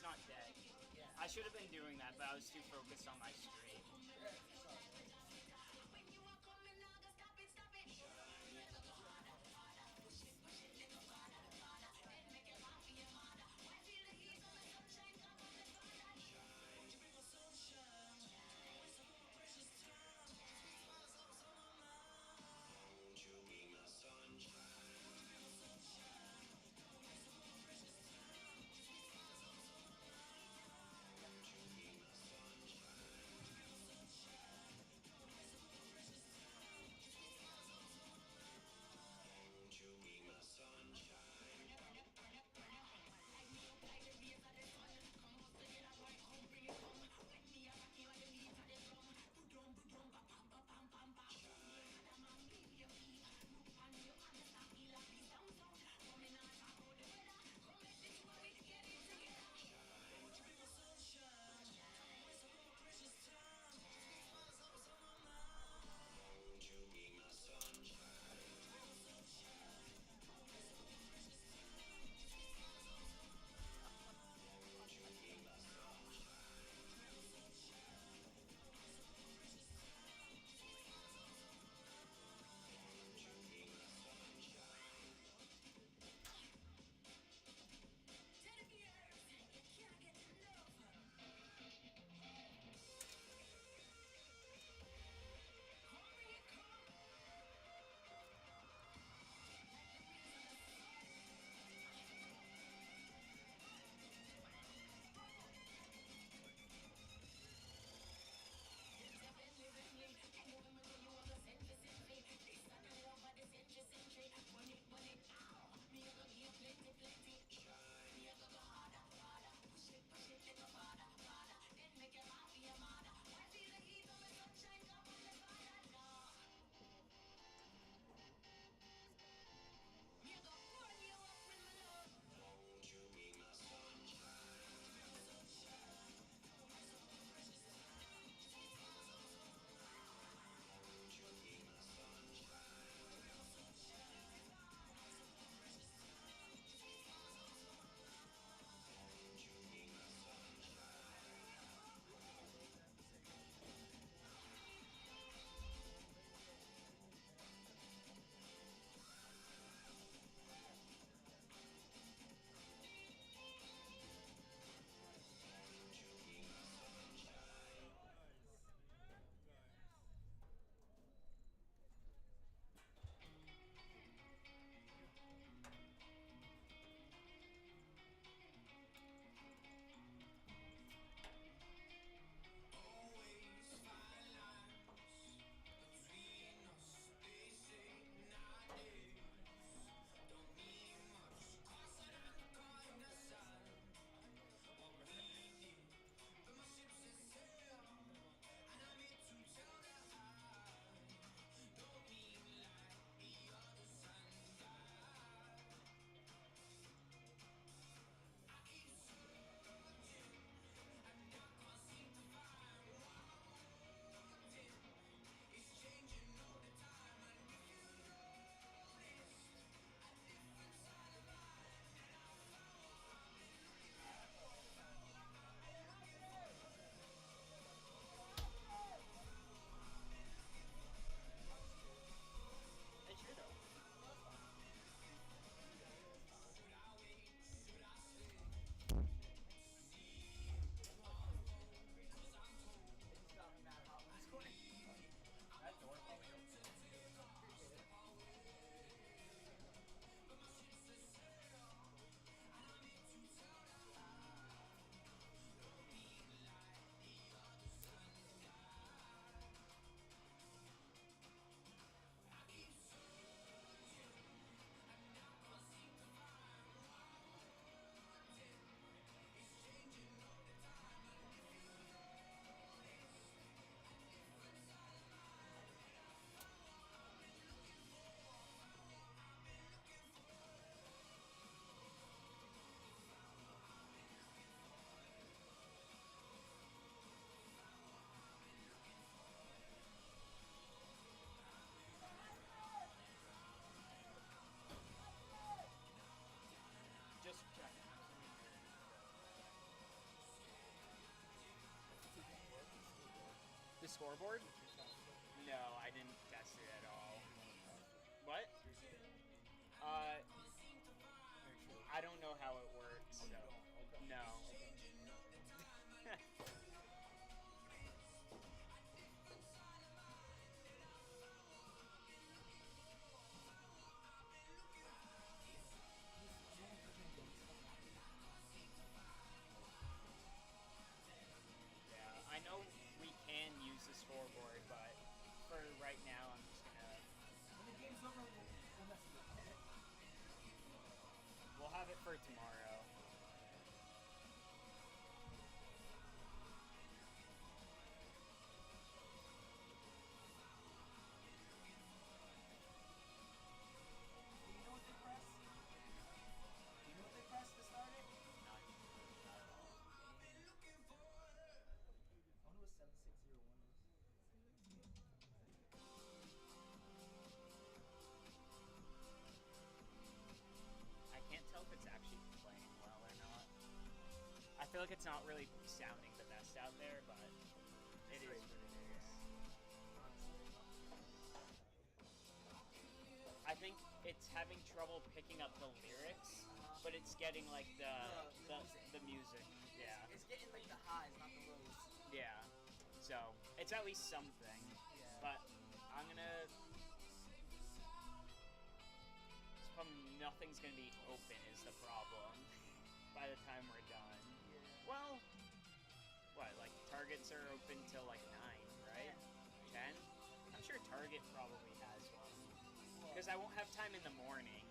it's not dead. I should have been doing that, but I was too focused on my stream. scoreboard? No, I didn't test it at all. What? I don't know how it works, so no. I know we can use the scoreboard, but for right now, I'm just gonna. When the game's over, we'll mess with it. We'll have it for tomorrow. Do you know what they press? Do you know what they press to start it? Not at all. I wonder what 7601 is. I can't tell if it's actually playing well or not. I feel like it's not really sounding the best out there, but it is what it is. I think it's having trouble picking up the lyrics, but it's getting like the music. Yeah. It's getting like the highs, not the lows. Yeah. So it's at least something. Yeah. But I'm gonna. Nothing's gonna be open is the problem by the time we're done. Yeah. Well, what, like targets are open till like 9, right? 10? I'm sure Target probably has one. Because I won't have time in the morning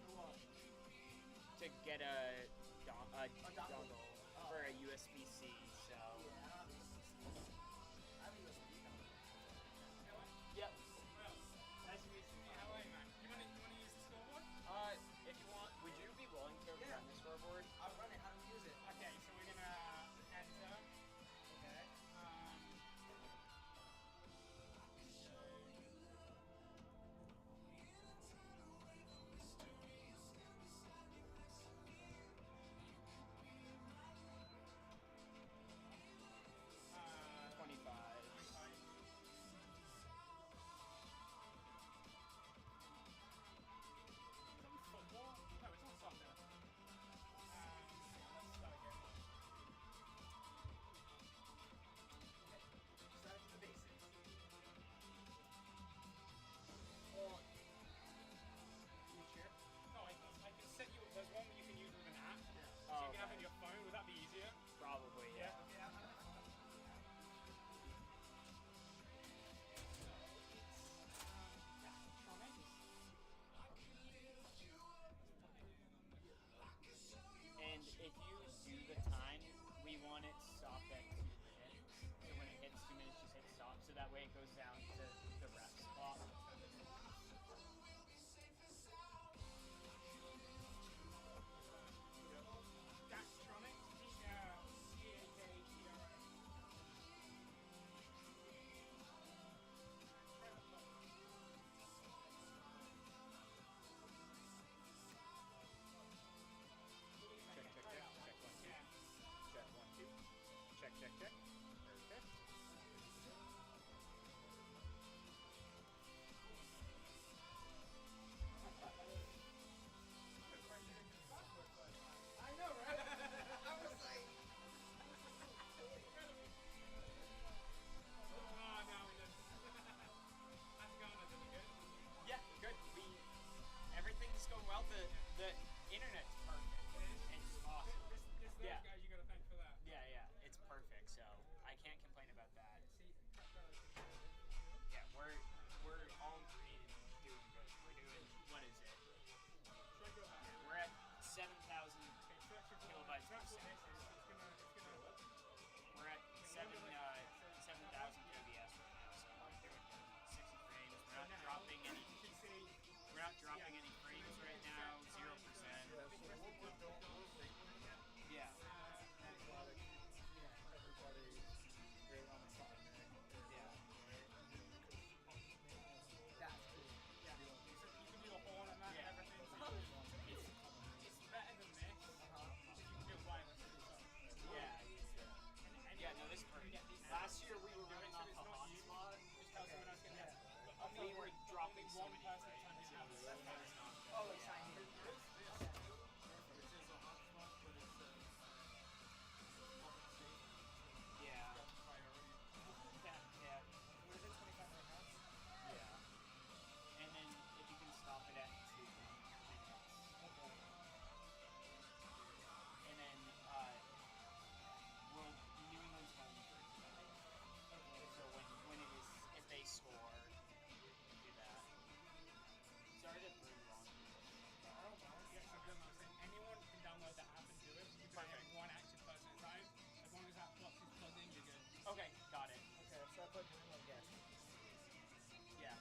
to get a dongle for a USB-C, so. Yeah, I have a USB dongle. Yep. Nice to meet you. How are you, man? You wanna use the scoreboard? If you want, would you be willing to run the scoreboard? I'll run it. How do we use it? Okay, so we're gonna enter. Okay.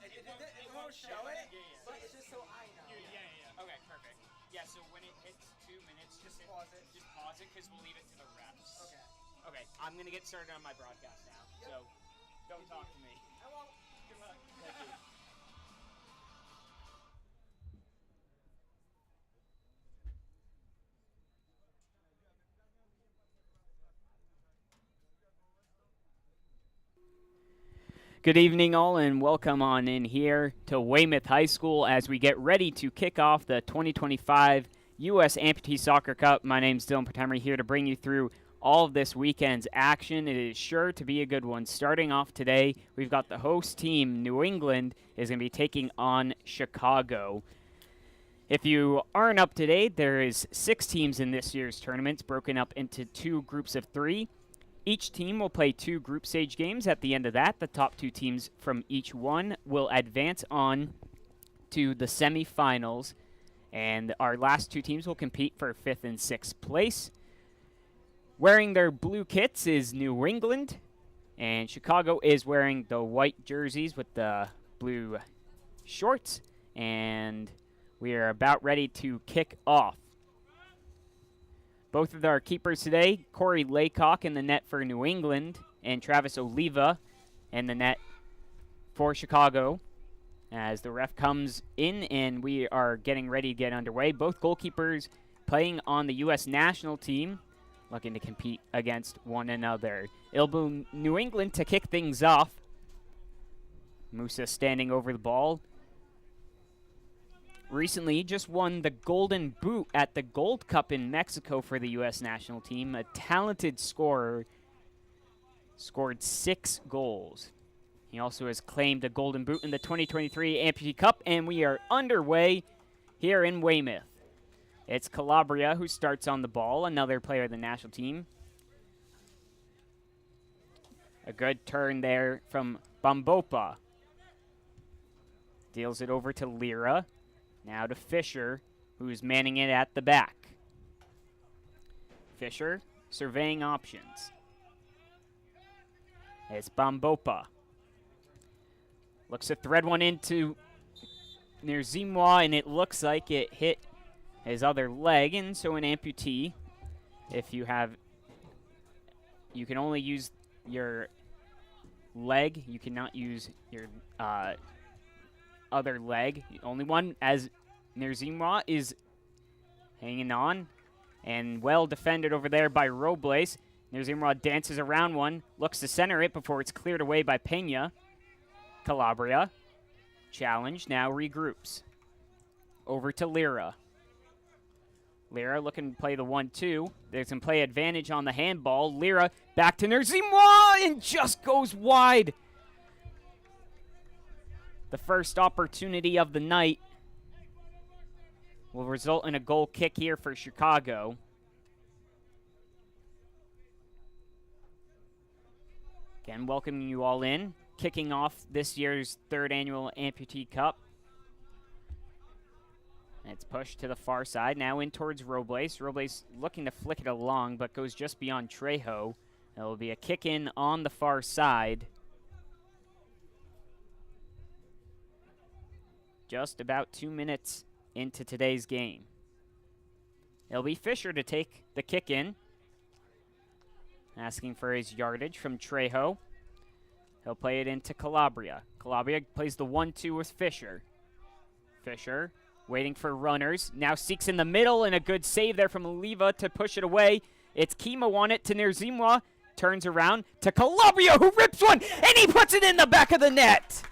It won't show it, but it's just so I know. Yeah. Okay, perfect. Yeah, so when it hits 2 minutes, Just pause it. Just pause it because we'll leave it to the refs. Okay. Okay, I'm going to get started on my broadcast now. Yep. So don't talk to me. I won't. Good luck. Thank you. Good evening, all, and welcome on in here to Weymouth High School as we get ready to kick off the 2025 U.S. Amputee Soccer Cup. My name's Dylan Patemery here to bring you through all of this weekend's action. It is sure to be a good one. Starting off today, we've got the host team, New England, is going to be taking on Chicago. If you aren't up to date, there is 6 teams in this year's tournament, broken up into 2 groups of 3. Each team will play 2 group stage games. At the end of that, the top 2 teams from each one will advance on to the semifinals, and our last 2 teams will compete for 5th and 6th place. Wearing their blue kits is New England, and Chicago is wearing the white jerseys with the blue shorts, and we are about ready to kick off. Both of our keepers today, Corey Laycock in the net for New England, and Travis Oliva in the net for Chicago. As the ref comes in and we are getting ready to get underway. Both goalkeepers playing on the U.S. national team, looking to compete against one another. It'll be New England to kick things off. Musa standing over the ball. Recently just won the Golden Boot at the Gold Cup in Mexico for the U.S. national team. A talented scorer, scored 6 goals. He also has claimed a Golden Boot in the 2023 Amputee Cup, and we are underway here in Weymouth. It's Calabria who starts on the ball, another player of the national team. A good turn there from Bambopa. Deals it over to Lira. Now to Fisher, who's manning it at the back. Fisher surveying options. It's Bambopa. Looks to thread one into near Zimwa, and it looks like it hit his other leg, and so an amputee. If you have, you can only use your leg. You cannot use your other leg. The only one, as Nerzimwa is hanging on, and well defended over there by Robles. Nerzimwa dances around one, looks to center it before it's cleared away by Pena. Calabria, challenge, now regroups. Over to Lira. Lira looking to play the 1-2. There's some play advantage on the handball. Lira back to Nerzimwa and just goes wide. The first opportunity of the night will result in a goal kick here for Chicago. Again, welcoming you all in. Kicking off this year's 3rd annual Amputee Cup. It's pushed to the far side, now in towards Robles. Robles looking to flick it along, but goes just beyond Trejo. It will be a kick in on the far side. Just about 2 minutes into today's game. It'll be Fisher to take the kick in. Asking for his yardage from Trejo. He'll play it into Calabria. Calabria plays the 1-2 with Fisher. Fisher waiting for runners. Now seeks in the middle, and a good save there from Oliva to push it away. It's Kimo on it to Nerzimwa. Turns around to Calabria, who rips one, and he puts it in the back of the net.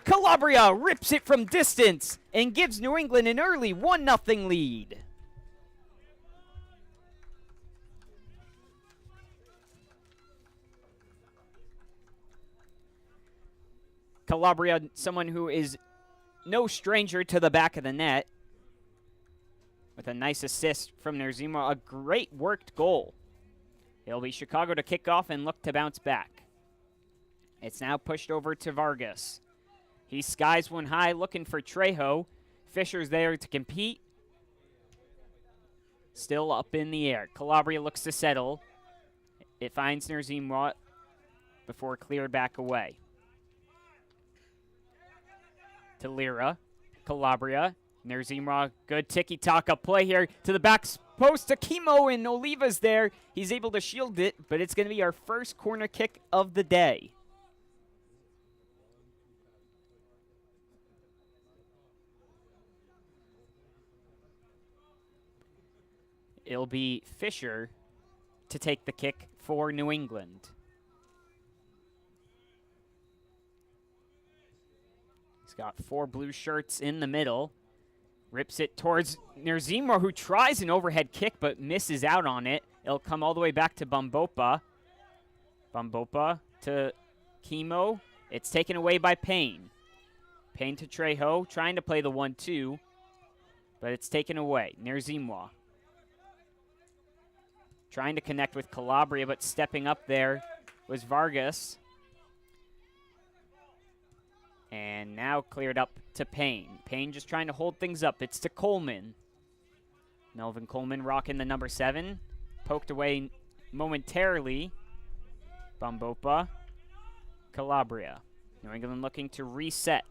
Calabria rips it from distance and gives New England an early 1-0 lead. Calabria, someone who is no stranger to the back of the net, with a nice assist from Nerzima, a great worked goal. It'll be Chicago to kick off and look to bounce back. It's now pushed over to Vargas. He skies one high, looking for Trejo. Fisher's there to compete. Still up in the air. Calabria looks to settle. It finds Nerzimwa before cleared back away. to Lira. Calabria. Nerzimra, good tiki-taka play here to the back post to Chemo, and Oliva's there. He's able to shield it, but it's going to be our first corner kick of the day. It'll be Fisher to take the kick for New England. He's got 4 blue shirts in the middle. Rips it towards Nerzimra, who tries an overhead kick but misses out on it. It'll come all the way back to Bambopa. Bambopa to Chemo. It's taken away by Payne. Payne to Trejo, trying to play the 1-2, but it's taken away. Nerzimra trying to connect with Calabria, but stepping up there was Vargas. And now cleared up to Payne. Payne just trying to hold things up. It's to Coleman. Melvin Coleman rocking the number 7. Poked away momentarily. Bambopa. Calabria. New England looking to reset.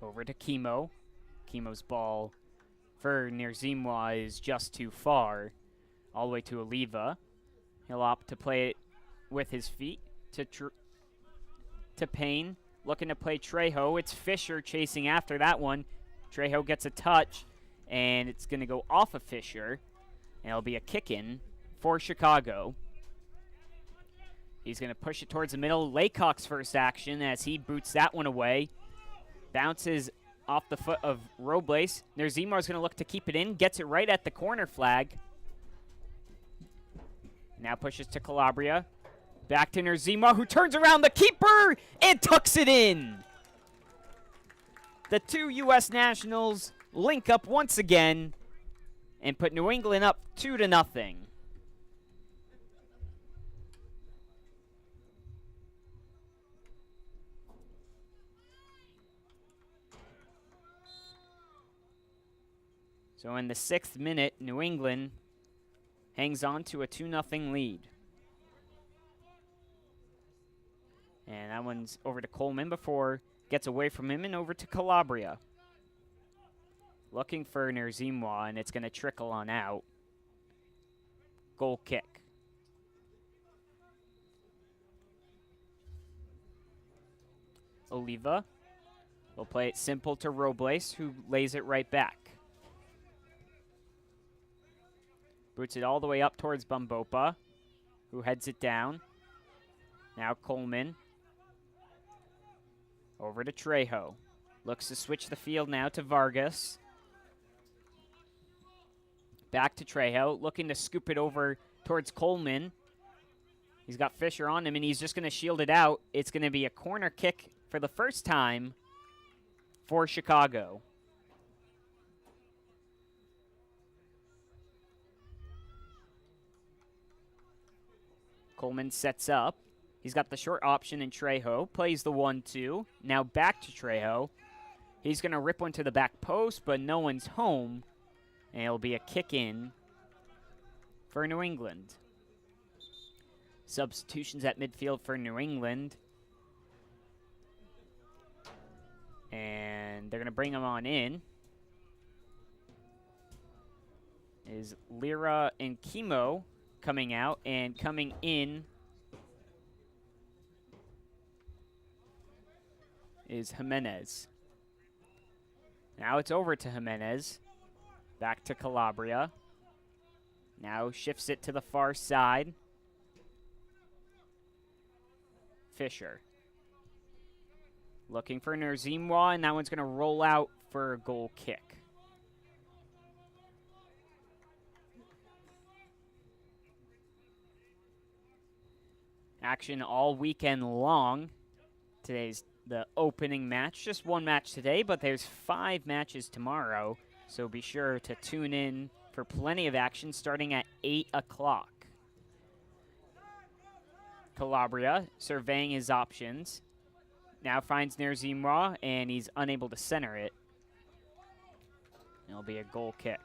Over to Chemo. Chemo's ball for Nerzimra is just too far. All the way to Oliva. He'll opt to play it with his feet to Payne. Looking to play Trejo. It's Fisher chasing after that one. Trejo gets a touch, and it's going to go off of Fisher. And it'll be a kick-in for Chicago. He's going to push it towards the middle. Laycock's first action as he boots that one away. Bounces off the foot of Robles. Nerzimra's going to look to keep it in. Gets it right at the corner flag. Now pushes to Calabria. Back to Nerzimra, who turns around the keeper and tucks it in. The 2 U.S. nationals link up once again and put New England up 2-0. So in the 6th minute, New England hangs on to a 2-0 lead. And that one's over to Coleman before gets away from him and over to Calabria. Looking for Nerzimra, and it's going to trickle on out. Goal kick. Oliva will play it simple to Robles, who lays it right back. Boots it all the way up towards Bambopa, who heads it down. Now Coleman. Over to Trejo. Looks to switch the field now to Vargas. Back to Trejo, looking to scoop it over towards Coleman. He's got Fisher on him, and he's just going to shield it out. It's going to be a corner kick for the first time for Chicago. Coleman sets up. He's got the short option in Trejo. Plays the 1-2. Now back to Trejo. He's going to rip one to the back post, but no one's home. And it'll be a kick in for New England. Substitutions at midfield for New England. And they're going to bring him on in. Is Lira and Chemo coming out, and coming in is Jimenez. Now it's over to Jimenez. Back to Calabria. Now shifts it to the far side. Fisher. Looking for Nerzimra, and that one's going to roll out for a goal kick. Action all weekend long. Today's the opening match. Just one match today, but there's 5 matches tomorrow. So be sure to tune in for plenty of action starting at 8 o'clock. Calabria surveying his options. Now finds Nerzimra, and he's unable to center it. It'll be a goal kick.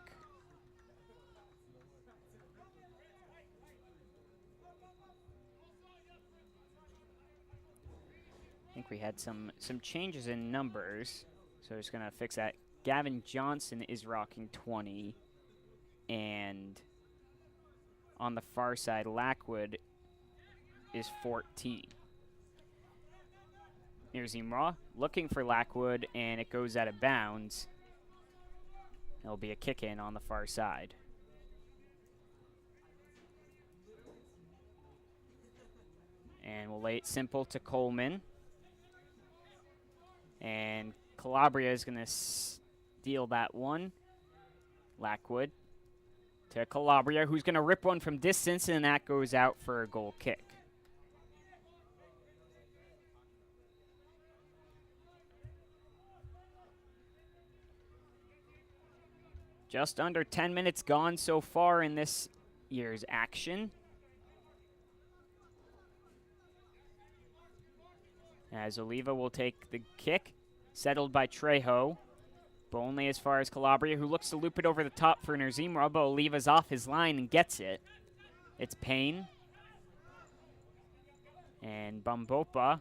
think we had some changes in numbers, so just gonna fix that. Gavin Johnson is rocking 20, and on the far side, Lackwood is 14. Here's Imra looking for Lackwood, and it goes out of bounds. It'll be a kick in on the far side. And we'll lay it simple to Coleman. And Calabria is going to steal that one. Lackwood to Calabria, who's going to rip one from distance, and that goes out for a goal kick. Just under 10 minutes gone so far in this year's action. As Oliva will take the kick, settled by Trejo, but only as far as Calabria, who looks to loop it over the top for Nerzimra, but Oliva's off his line and gets it. It's Payne. And Bambopa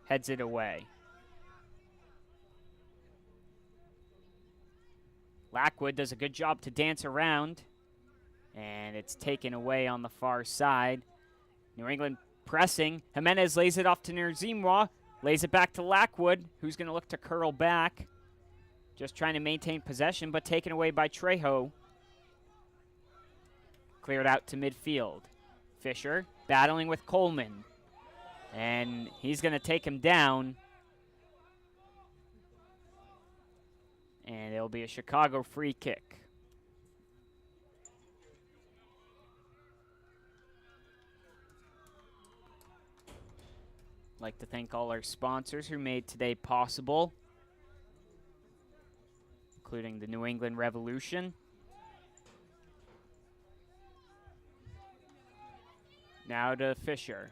heads it away. Lackwood does a good job to dance around, and it's taken away on the far side. New England pressing. Jimenez lays it off to Nerzimra, lays it back to Lackwood, who's going to look to curl back. Just trying to maintain possession, but taken away by Trejo. Cleared out to midfield. Fisher battling with Coleman, and he's going to take him down. And it'll be a Chicago free kick. I'd like to thank all our sponsors who made today possible, including the New England Revolution. Now to Fisher.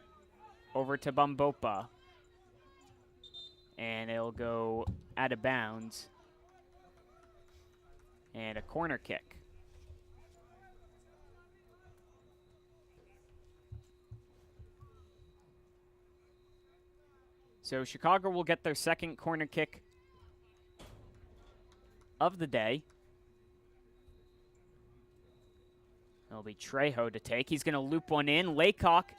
Over to Bambopa. And it'll go out of bounds. And a corner kick. So Chicago will get their second corner kick of the day. It'll be Trejo to take. He's going to loop one in. Laycock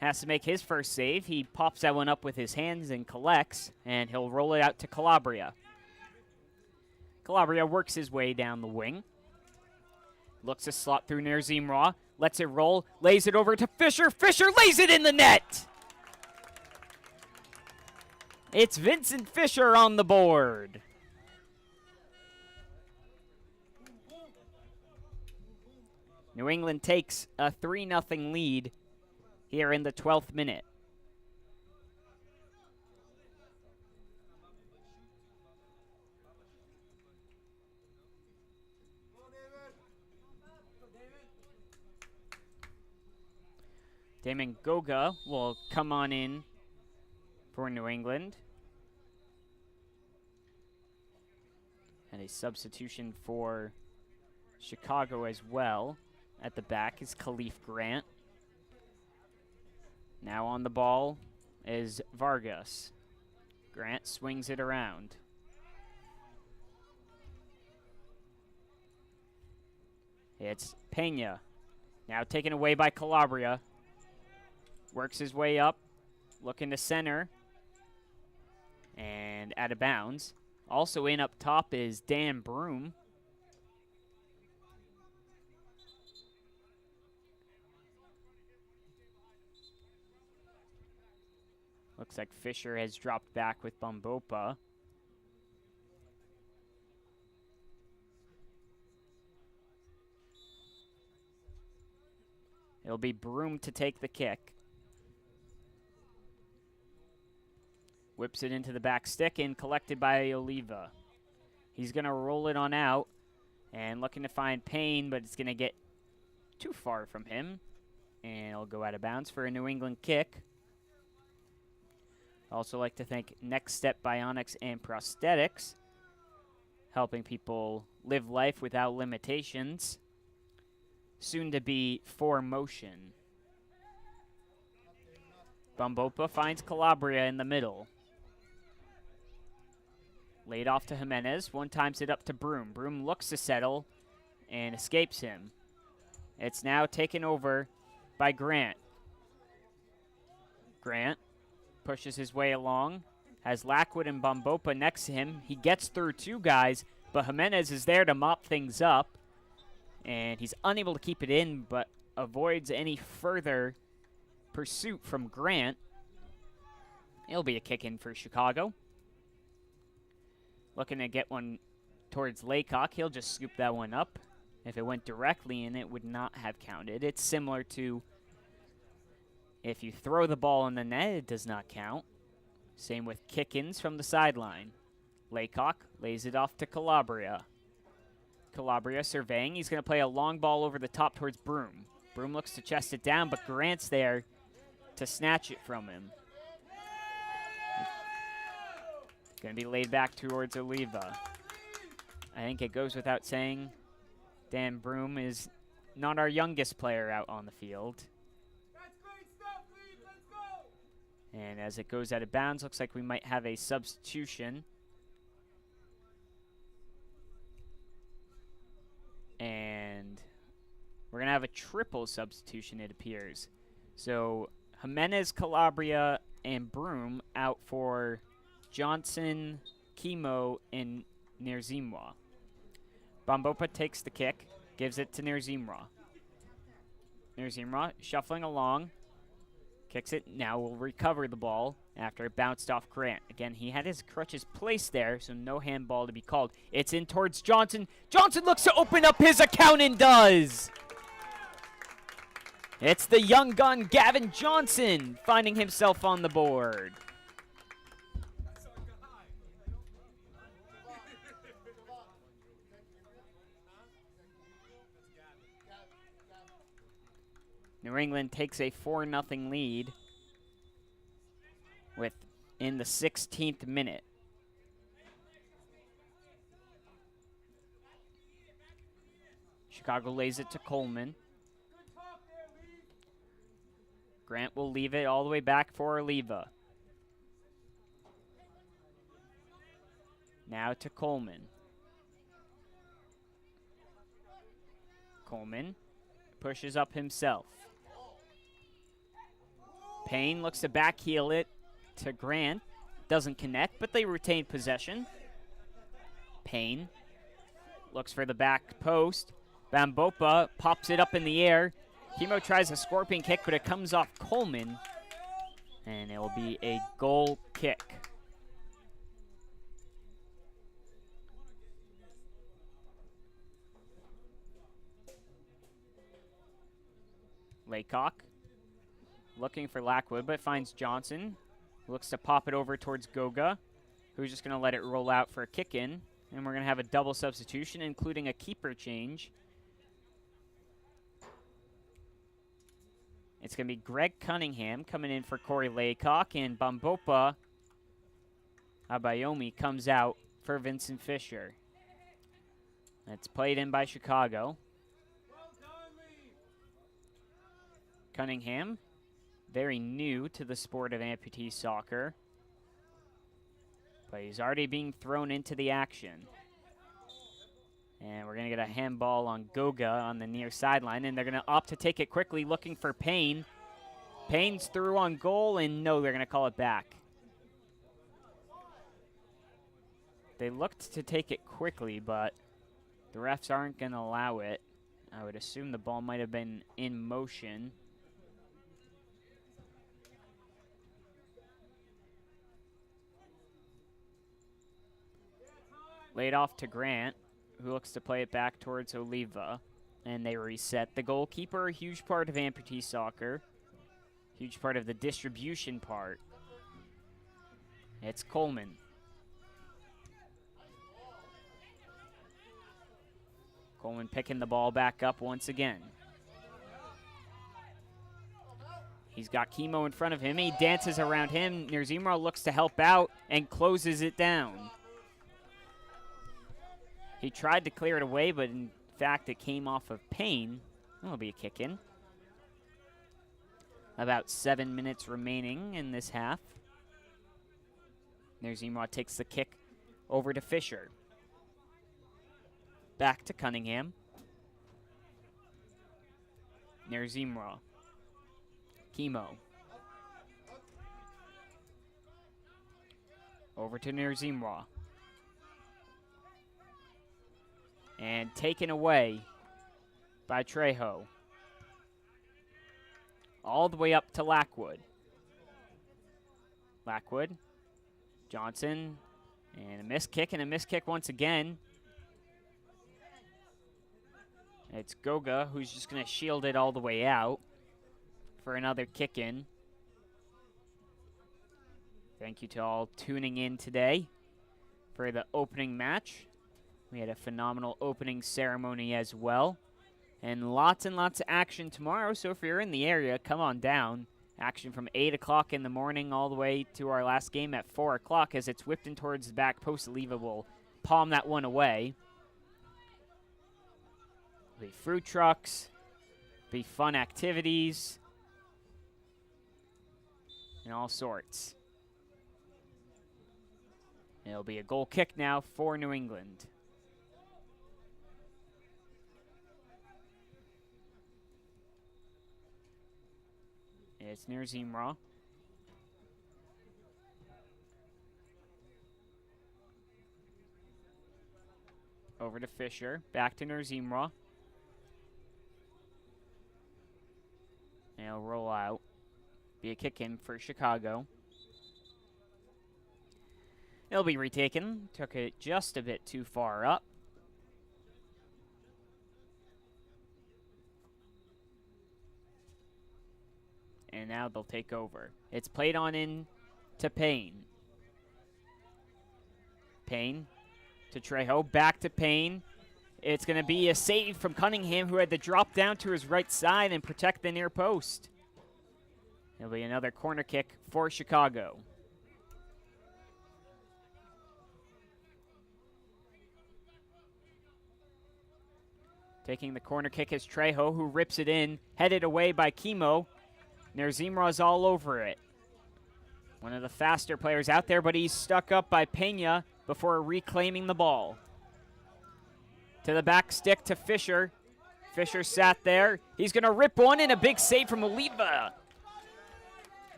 has to make his first save. He pops that one up with his hands and collects, and he'll roll it out to Calabria. Calabria works his way down the wing. Looks to slot through Nerzimra. Lets it roll. Lays it over to Fisher. Fisher lays it in the net. It's Vincent Fisher on the board. New England takes a 3-0 lead here in the 12th minute. Damon Goga will come on in for New England. And a substitution for Chicago as well. At the back is Khalif Grant. Now on the ball is Vargas. Grant swings it around. It's Pena. Now taken away by Calabria. Works his way up. Looking to center. And out of bounds. Also in up top is Dan Broom. Looks like Fisher has dropped back with Bambopa. It'll be Broom to take the kick. Whips it into the back stick and collected by Oliva. He's going to roll it on out and looking to find Payne, but it's going to get too far from him. And it'll go out of bounds for a New England kick. Also like to thank Next Step Bionics and Prosthetics, helping people live life without limitations. Soon to be 4Motion. Bambopa finds Calabria in the middle. Laid off to Jimenez. One times it up to Broom. Broom looks to settle and escapes him. It's now taken over by Grant. Grant pushes his way along. Has Lackwood and Bambopa next to him. He gets through 2 guys, but Jimenez is there to mop things up. And he's unable to keep it in, but avoids any further pursuit from Grant. It'll be a kick in for Chicago. Looking to get one towards Laycock. He'll just scoop that one up. If it went directly in, it would not have counted. It's similar to if you throw the ball in the net, it does not count. Same with kick-ins from the sideline. Laycock lays it off to Calabria. Calabria surveying. He's going to play a long ball over the top towards Broom. Broom looks to chest it down, but Grant's there to snatch it from him. Going to be laid back towards Oliva. I think it goes without saying, Dan Broom is not our youngest player out on the field. And as it goes out of bounds, looks like we might have a substitution. And we're going to have a triple substitution, it appears. So Jimenez, Calabria, and Broom out for Johnson, Chemo, and Nerzimwa. Bambopa takes the kick, gives it to Nerzimwa. Nerzimwa shuffling along, kicks it, now will recover the ball after it bounced off Grant. Again, he had his crutches placed there, so no handball to be called. It's in towards Johnson. Johnson looks to open up his account and does! It's the young gun, Gavin Johnson, finding himself on the board. New England takes a 4-0 lead in the 16th minute. Chicago lays it to Coleman. Grant will leave it all the way back for Oliva. Now to Coleman. Coleman pushes up himself. Payne looks to backheel it to Grant. Doesn't connect, but they retain possession. Payne looks for the back post. Bambopa pops it up in the air. Chemo tries a scorpion kick, but it comes off Coleman. And it will be a goal kick. Laycock looking for Lackwood, but finds Johnson. Looks to pop it over towards Goga, who's just going to let it roll out for a kick-in. And we're going to have a double substitution, including a keeper change. It's going to be Greg Cunningham coming in for Corey Laycock, and Bambopa Abayomi comes out for Vincent Fisher. That's played in by Chicago. Cunningham, very new to the sport of amputee soccer, but he's already being thrown into the action. And we're going to get a handball on Goga on the near sideline, and they're going to opt to take it quickly, looking for Payne. Payne's through on goal, and no, they're going to call it back. They looked to take it quickly, but the refs aren't going to allow it. I would assume the ball might have been in motion. Laid off to Grant, who looks to play it back towards Oliva. And they reset. The goalkeeper, a huge part of amputee soccer. Huge part of the distribution part. It's Coleman. Coleman picking the ball back up once again. He's got Chemo in front of him. He dances around him. Nerzimra looks to help out and closes it down. He tried to clear it away, but in fact it came off of Payne. That'll be a kick in. About 7 minutes remaining in this half. Nerzimra takes the kick Over to Fisher. Back to Cunningham. Near Zimra. Chemo. Over to near Zimra. And taken away by Trejo. All the way up to Lackwood. Lackwood. Johnson. And a missed kick and a missed kick once again. It's Goga who's just going to shield it all the way out for another kick in. Thank you to all tuning in today for the opening match. We had a phenomenal opening ceremony as well. And lots of action tomorrow, so if you're in the area, come on down. Action from 8 o'clock in the morning all the way to our last game at 4 o'clock as it's whipped in towards the back post. Leva will palm that one away. Be fruit trucks, be fun activities, and all sorts. It'll be a goal kick now for New England. It's near Zimra. Over to Fisher. Back to near Zimra. And it'll roll out. Be a kick in for Chicago. It'll be retaken. Took it just a bit too far up. And now they'll take over. It's played on in to Payne. Payne to Trejo. Back to Payne. It's going to be a save from Cunningham, who had to drop down to his right side and protect the near post. It'll be another corner kick for Chicago. Taking the corner kick is Trejo, who rips it in, headed away by Chemo. Nerzimra's all over it. One of the faster players out there, but he's stuck up by Pena before reclaiming the ball. To the back stick to Fisher. Fisher sat there. He's going to rip one in, a big save from Oliva.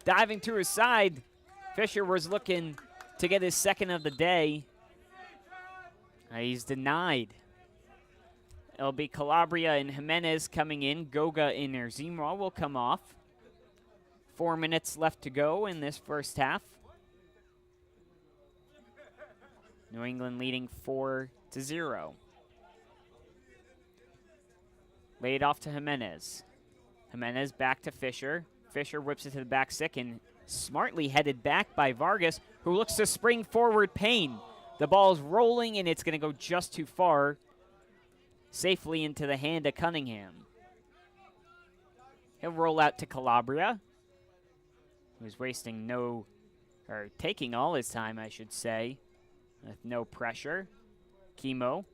Diving to his side. Fisher was looking to get his second of the day. He's denied. It'll be Calabria and Jimenez coming in. Goga and Nerzimra will come off. 4 minutes left to go in this first half. New England leading 4-0. Laid off to Jimenez. Jimenez back to Fisher. Fisher whips it to the back stick and smartly headed back by Vargas, who looks to spring forward Payne. The ball's rolling and it's going to go just too far. Safely into the hand of Cunningham. He'll roll out to Calabria, who's taking all his time, I should say, with no pressure. Chemo,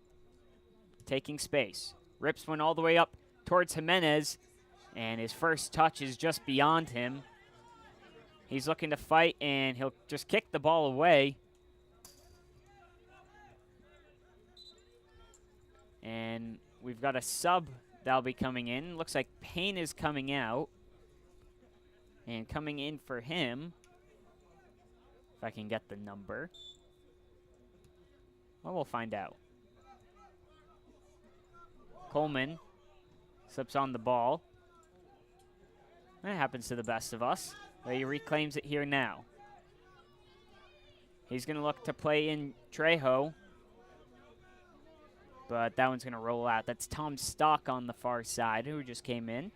taking space. Rips one all the way up towards Jimenez, and his first touch is just beyond him. He's looking to fight, and he'll just kick the ball away. And we've got a sub that'll be coming in. Looks like Payne is coming out. And coming in for him, if I can get the number. Well, we'll find out. Coleman slips on the ball. That happens to the best of us. But he reclaims it here now. He's going to look to play in Trejo. But that one's going to roll out. That's Tom Stock on the far side, who just came in.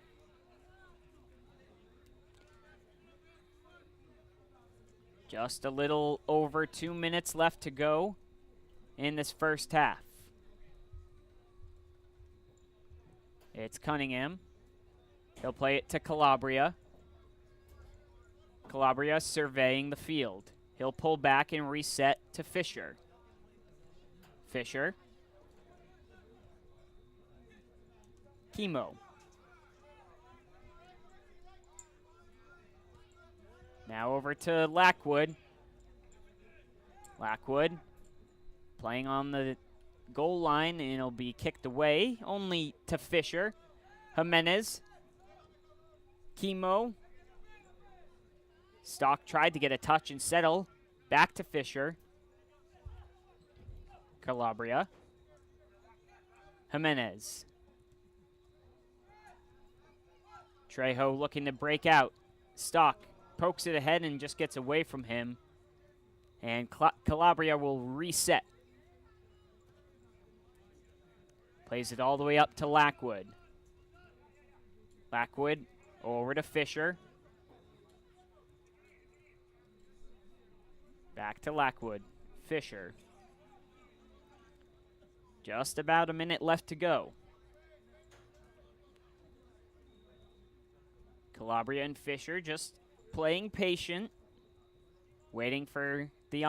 Just a little over 2 minutes left to go in this first half. It's Cunningham. He'll play it to Calabria. Calabria surveying the field. He'll pull back and reset to Fisher. Fisher. Chemo. Now over to Lackwood. Lackwood Playing on the goal line, and it'll be kicked away, only to Fisher. Jimenez. Chemo. Stock tried to get a touch and settle. Back to Fisher. Calabria. Jimenez. Trejo looking to break out. Stock pokes it ahead and just gets away from him. And Calabria will reset. Plays it all the way up to Lackwood. Lackwood over to Fisher. Back to Lackwood. Fisher. Just about a minute left to go. Calabria and Fisher just playing patient, waiting for the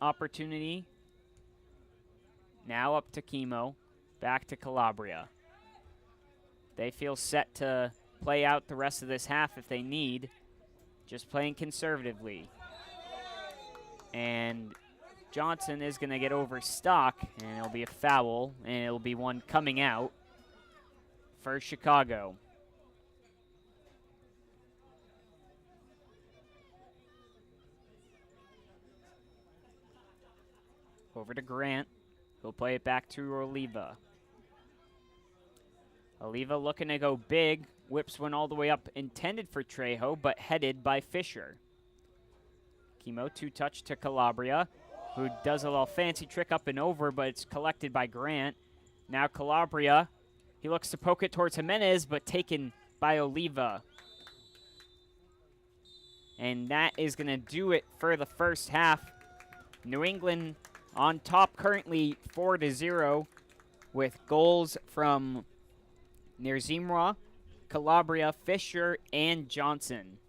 opportunity. Now up to Chemo, back to Calabria. They feel set to play out the rest of this half if they need, just playing conservatively. And Johnson is going to get over Stock, and it'll be a foul, and it'll be one coming out for Chicago. Over to Grant. He'll play it back to Oliva. Oliva looking to go big. Whips one all the way up, intended for Trejo, but headed by Fisher. Chemo, two-touch to Calabria, who does a little fancy trick up and over, but it's collected by Grant. Now Calabria, he looks to poke it towards Jimenez, but taken by Oliva. And that is going to do it for the first half. New England on top currently 4-0 with goals from Nierzimra, Calabria, Fisher, and Johnson.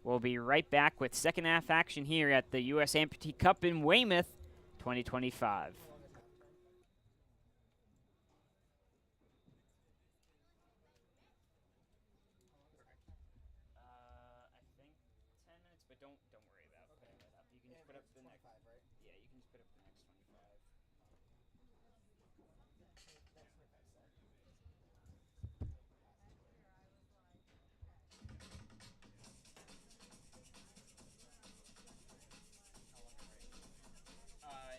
We'll be right back with second half action here at the U.S. Amputee Cup in Weymouth 2025. I think 10 minutes, but don't worry about putting that up. You can just put up the next 25, right? Yeah, you can just put up the next 25.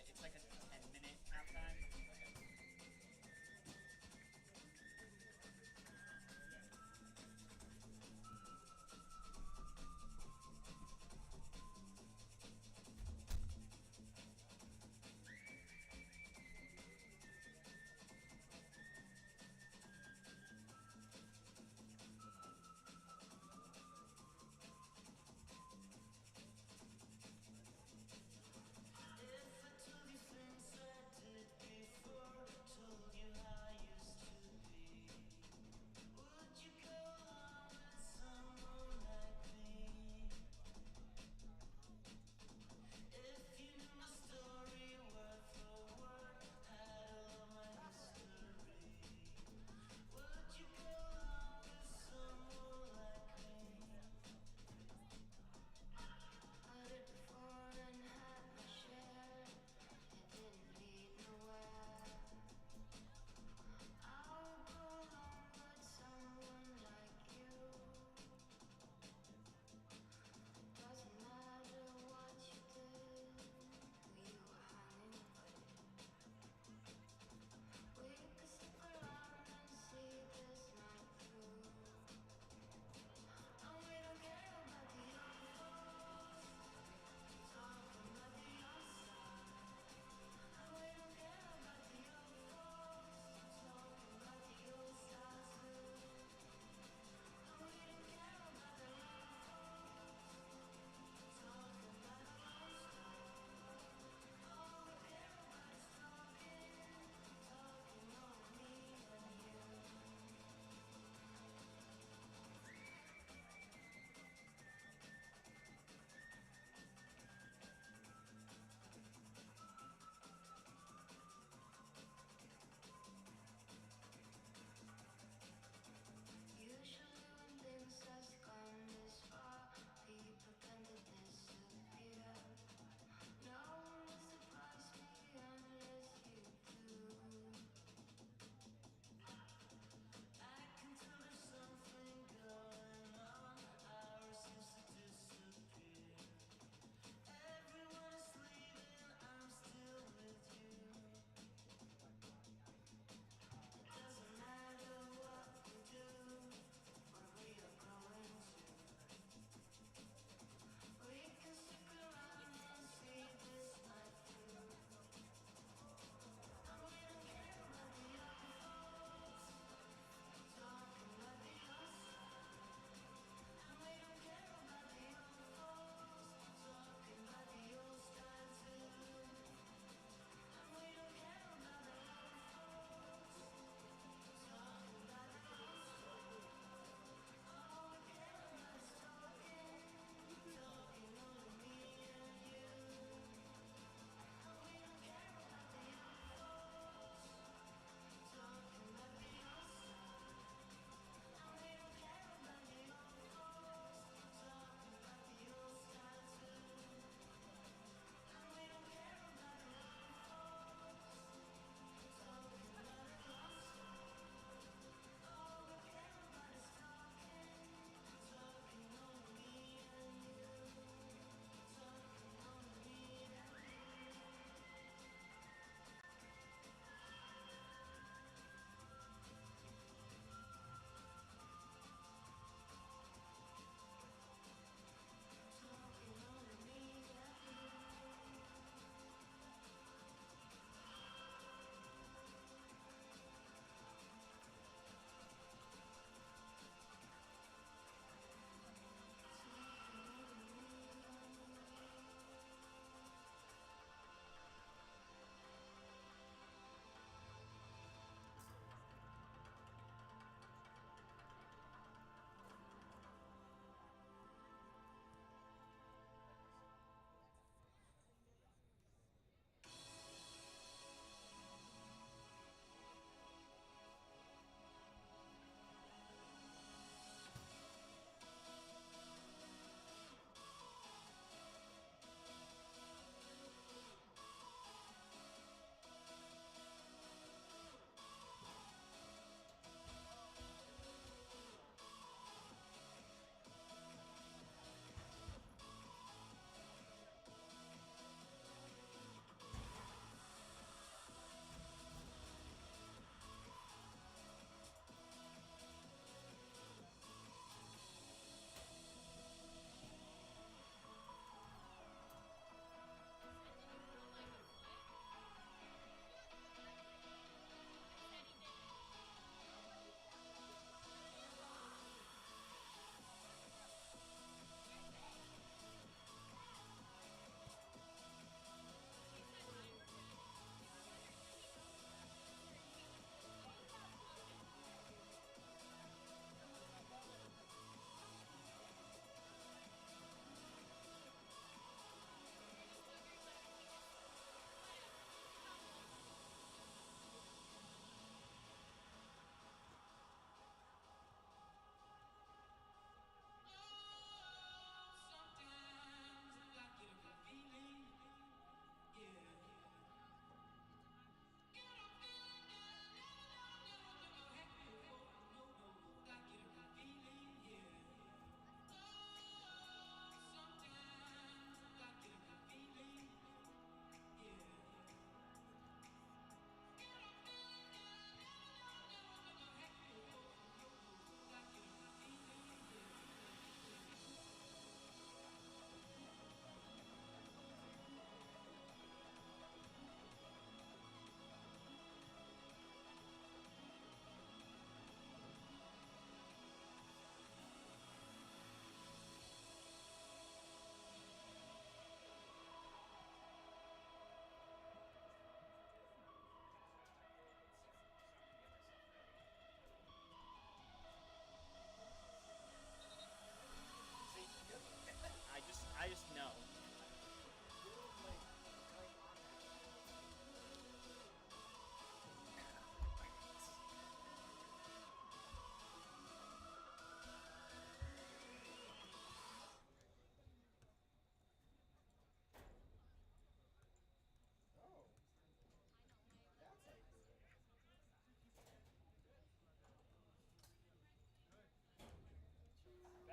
It's like a 10-minute halftime.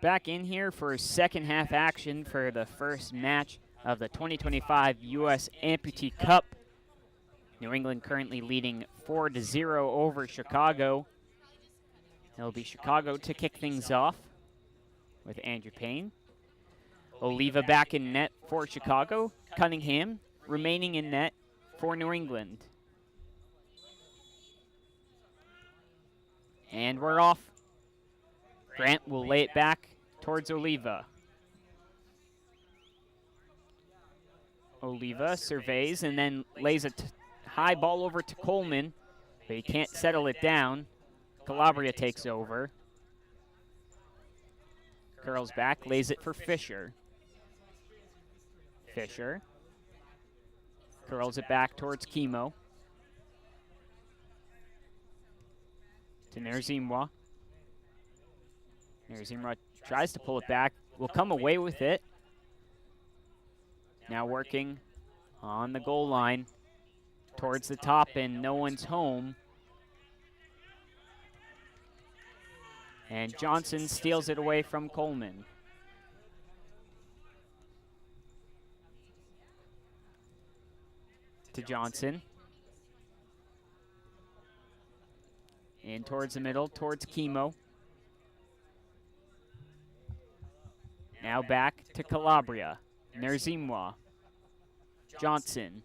back in here for second half action for the first match of the 2025 U.S. Amputee Cup. New England currently leading 4-0 over Chicago. It'll be Chicago to kick things off with Andrew Payne. Oliva back in net for Chicago. Cunningham remaining in net for New England. And we're off. Grant will lay it back towards Oliva. Oliva surveys and then lays a high ball over to Coleman, but he can't settle it down. Calabria takes over. Curls back, lays it for Fisher. Fisher curls it back towards Chemo. To Nerzimwa. Nerzimwa tries to pull it back, will come away with it. Now working on the goal line towards the top, and no one's home. And Johnson steals it away from Coleman. To Johnson. In towards the middle, towards Chemo. Now back to Calabria. Nerzimwa. Johnson.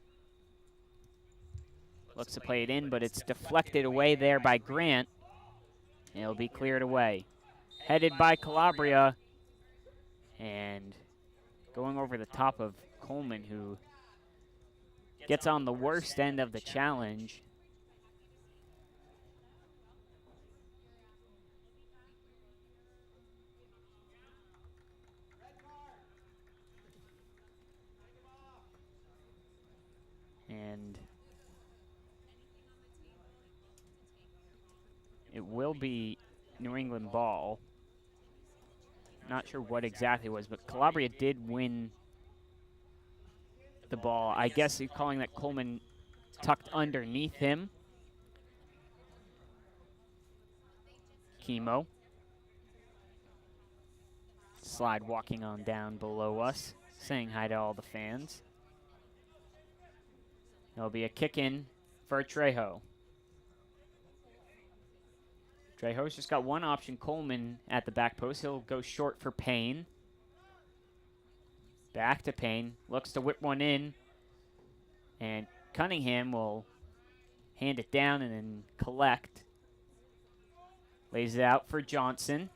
Looks to play it in, but it's deflected away there by Grant. It'll be cleared away. Headed by Calabria. And going over the top of Coleman, who gets on the worst end of the challenge. And it will be New England ball. Not sure what exactly it was, but Calabria did win the ball. I guess he's calling that Coleman tucked underneath him. Chemo. Slide walking on down below us, saying hi to all the fans. There'll be a kick in for Trejo. Trejo's just got one option, Coleman at the back post. He'll go short for Payne. Back to Payne. Looks to whip one in. And Cunningham will hand it down and then collect. Lays it out for Johnson.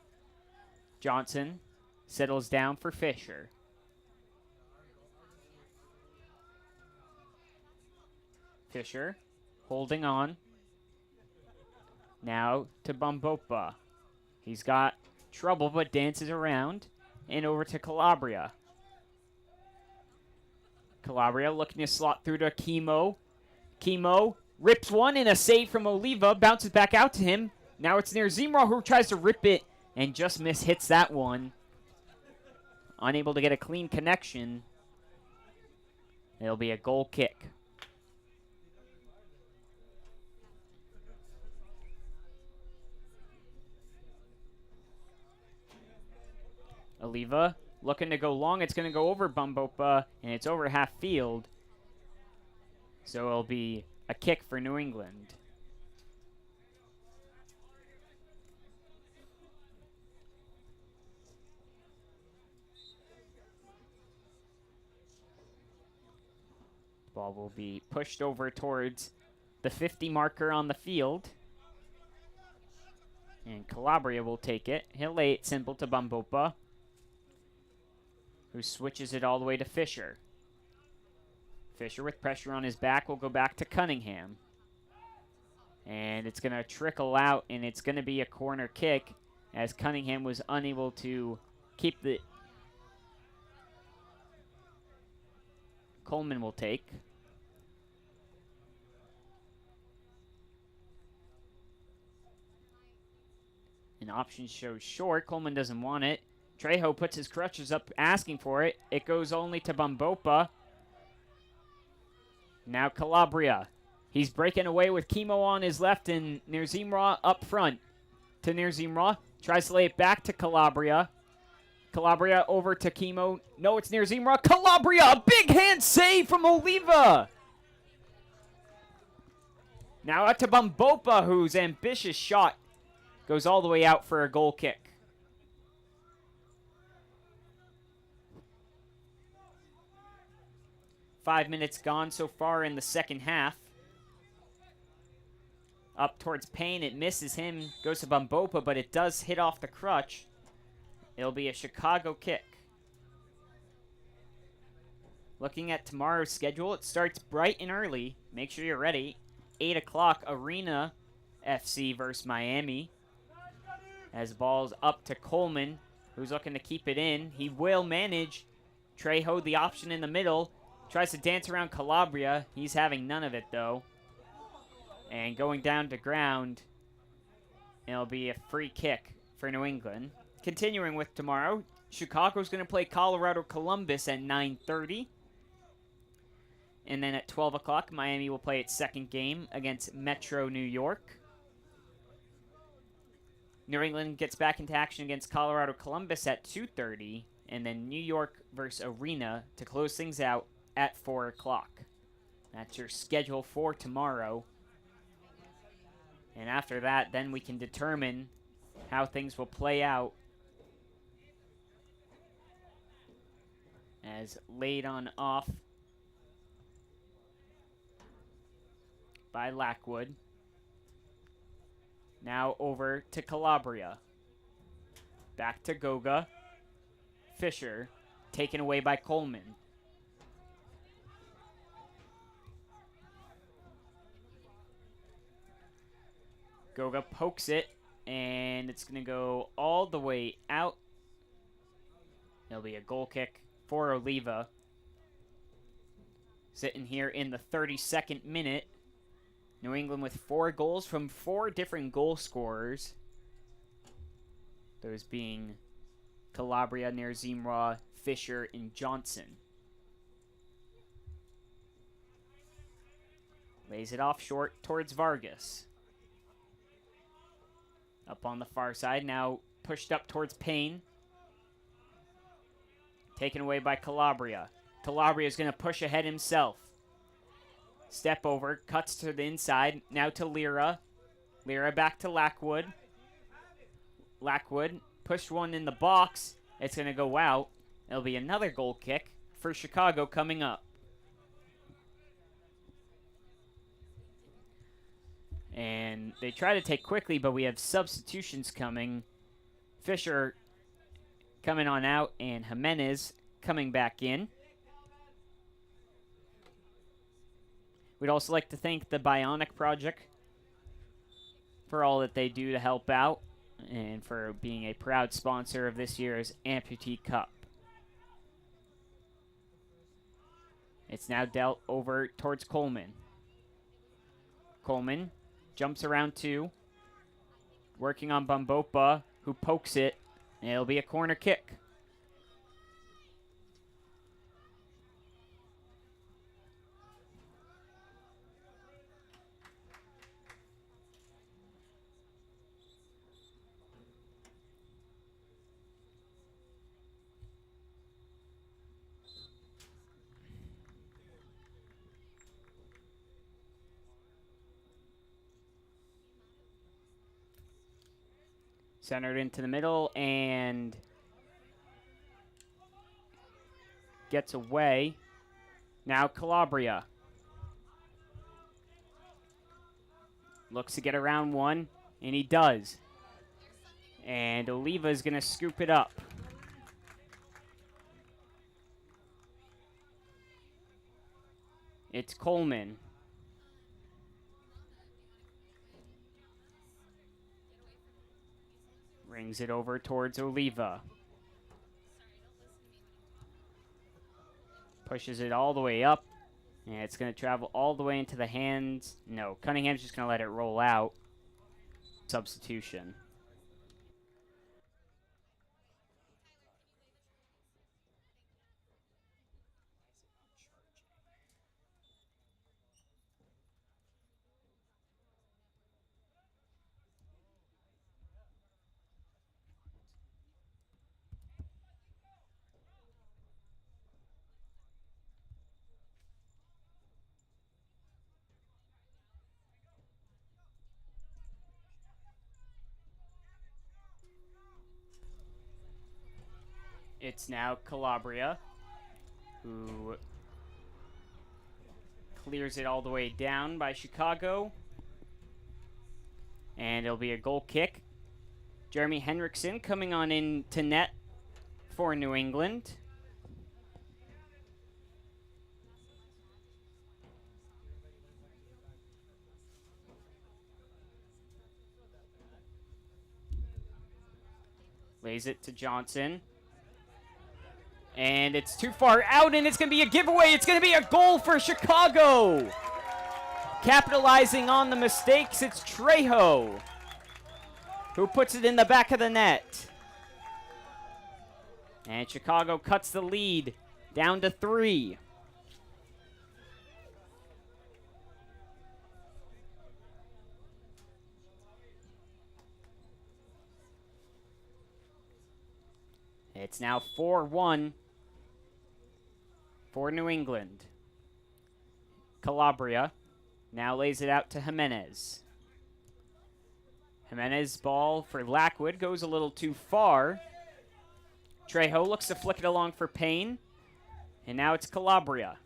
Johnson settles down for Fisher. Fisher holding on. Now to Bambopa. He's got trouble but dances around. And over to Calabria. Calabria looking to slot through to Chemo. Chemo rips one and a save from Oliva. Bounces back out to him. Now it's Nerzimwa who tries to rip it and just hits that one. Unable to get a clean connection. It'll be a goal kick. Oliva looking to go long. It's going to go over Bambopa, and it's over half field. So it'll be a kick for New England. The ball will be pushed over towards the 50 marker on the field. And Calabria will take it. He'll lay it simple to Bambopa, who switches it all the way to Fisher. Fisher with pressure on his back will go back to Cunningham. And it's going to trickle out, and it's going to be a corner kick as Cunningham was unable to keep the... Coleman will take. An option shows short. Coleman doesn't want it. Trejo puts his crutches up, asking for it. It goes only to Bambopa. Now Calabria. He's breaking away with Chemo on his left and Nerzimwa up front. To Nerzimwa. Tries to lay it back to Calabria. Calabria over to Chemo. No, it's near Zimra. Calabria, a big hand save from Oliva. Now out to Bambopa, whose ambitious shot goes all the way out for a goal kick. Five minutes gone so far in the second half. Up towards Payne, it misses him, goes to Bambopa, but it does hit off the crutch. It'll be a Chicago kick. Looking at tomorrow's schedule, it starts bright and early. Make sure you're ready. 8 o'clock, Arena FC versus Miami. As ball's up to Coleman, who's looking to keep it in. He will manage. Trejo, the option in the middle, tries to dance around Calabria. He's having none of it, though. And going down to ground, it'll be a free kick for New England. Continuing with tomorrow, Chicago's going to play Colorado Columbus at 9:30. And then at 12 o'clock, Miami will play its second game against Metro New York. New England gets back into action against Colorado Columbus at 2:30. And then New York versus Arena to close things out at 4 o'clock. That's your schedule for tomorrow. And after that, then we can determine how things will play out as laid on off by Lackwood. Now over to Calabria. Back to Goga. Fisher, taken away by Coleman. Goga pokes it, and it's going to go all the way out. It'll be a goal kick for Oliva. Sitting here in the 32nd minute. New England with 4 goals from 4 different goal scorers. Those being Calabria, Nerzimra, Fisher, and Johnson. Lays it off short towards Vargas. Up on the far side, now pushed up towards Payne. Taken away by Calabria. Calabria is going to push ahead himself. Step over, cuts to the inside, now to Lira. Lira back to Lackwood. Lackwood pushed one in the box. It's going to go out. It'll be another goal kick for Chicago coming up. And they try to take quickly, but we have substitutions coming. Fisher coming on out, and Jimenez coming back in. We'd also like to thank the Bionic Project for all that they do to help out and for being a proud sponsor of this year's Amputee Cup. It's now dealt over towards Coleman. Coleman jumps around 2. Working on Bambopa, who pokes it. And it'll be a corner kick. Centered into the middle and gets away. Now Calabria. Looks to get around one, and he does. And Oliva is going to scoop it up. It's Coleman. Brings it over towards Oliva. Pushes it all the way up. And it's going to travel all the way into the hands. No, Cunningham's just going to let it roll out. Substitution. It's now Calabria, who clears it all the way down by Chicago. And it'll be a goal kick. Jeremy Henriksen coming on in to net for New England. Lays it to Johnson. And it's too far out, and it's going to be a giveaway. It's going to be a goal for Chicago. Capitalizing on the mistakes, it's Trejo who puts it in the back of the net. And Chicago cuts the lead down to 3. It's now 4-1 for New England. Calabria now lays it out to Jimenez. Jimenez ball for Lackwood goes a little too far. Trejo looks to flick it along for Payne. And now it's Calabria.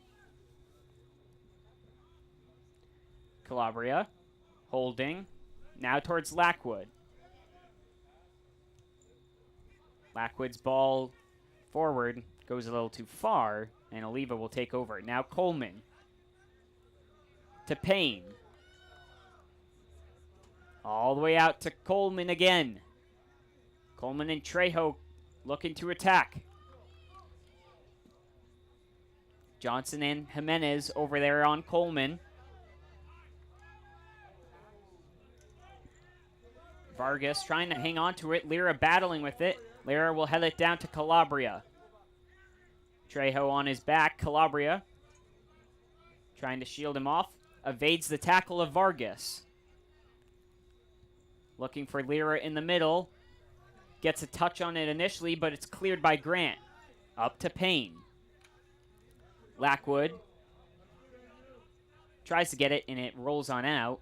Calabria holding. Now towards Lackwood. Lackwood's ball forward goes a little too far, and Oliva will take over. Now Coleman to Payne. All the way out to Coleman again. Coleman and Trejo looking to attack. Johnson and Jimenez over there on Coleman. Vargas trying to hang on to it. Lira battling with it. Lira will head it down to Calabria. Trejo on his back. Calabria trying to shield him off. Evades the tackle of Vargas. Looking for Lira in the middle. Gets a touch on it initially, but it's cleared by Grant. Up to Payne. Lackwood tries to get it, and it rolls on out.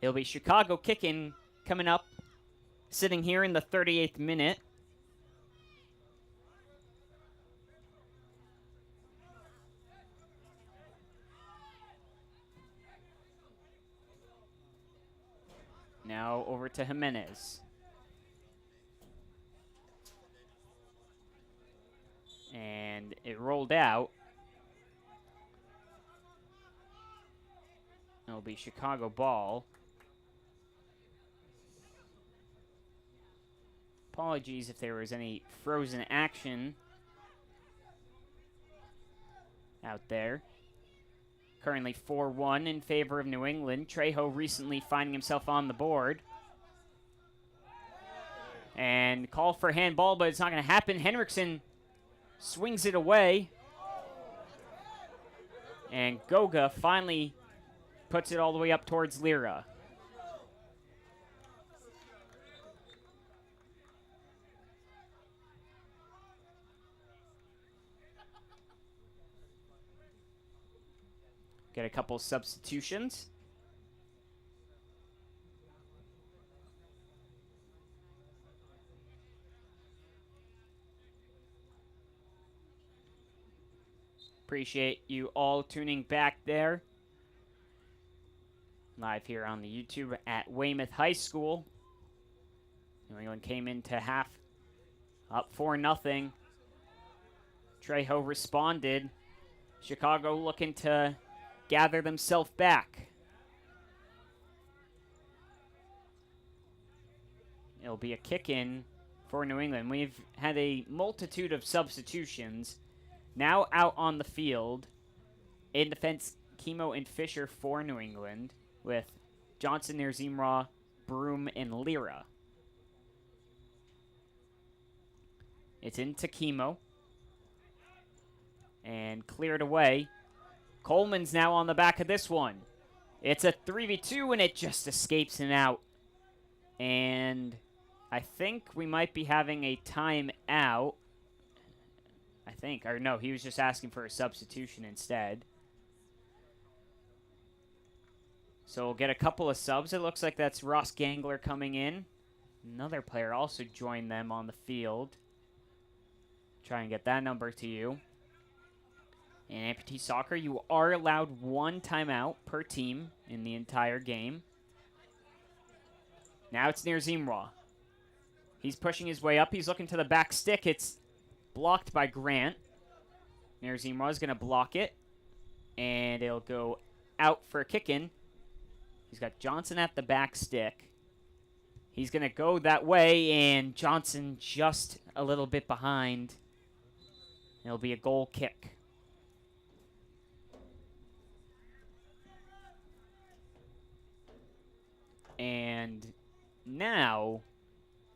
It'll be Chicago kicking coming up, sitting here in the 38th minute. Now over to Jimenez. And it rolled out. It'll be Chicago ball. Apologies if there was any frozen action out there. Currently 4-1 in favor of New England. Trejo recently finding himself on the board. And call for handball, but it's not going to happen. Henriksen swings it away. And Goga finally puts it all the way up towards Lira. Get a couple substitutions. Appreciate you all tuning back there. Live here on the YouTube at Weymouth High School. New England came into half up 4-0. Trejo responded. Chicago looking to gather themselves back. It'll be a kick-in for New England. We've had a multitude of substitutions. Now out on the field, in defense, Kimo and Fisher for New England, with Johnson, Nerzimra, Broom, and Lira. It's into Kimo. And cleared away. Coleman's now on the back of this one. It's a 3v2, and it just escapes him out. And I think we might be having a timeout. I think. Or no, he was just asking for a substitution instead. So we'll get a couple of subs. It looks like that's Ross Gangler coming in. Another player also joined them on the field. Try and get that number to you. In Amputee Soccer, you are allowed 1 timeout per team in the entire game. Now it's near Zimra. He's pushing his way up. He's looking to the back stick. It's blocked by Grant. Near Zimra is going to block it. And it'll go out for a kick-in. He's got Johnson at the back stick. He's going to go that way, and Johnson just a little bit behind. It'll be a goal kick. And now,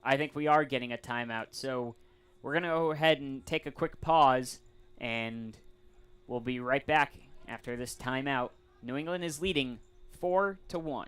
I think we are getting a timeout. So we're going to go ahead and take a quick pause, and we'll be right back after this timeout. New England is leading 4-1.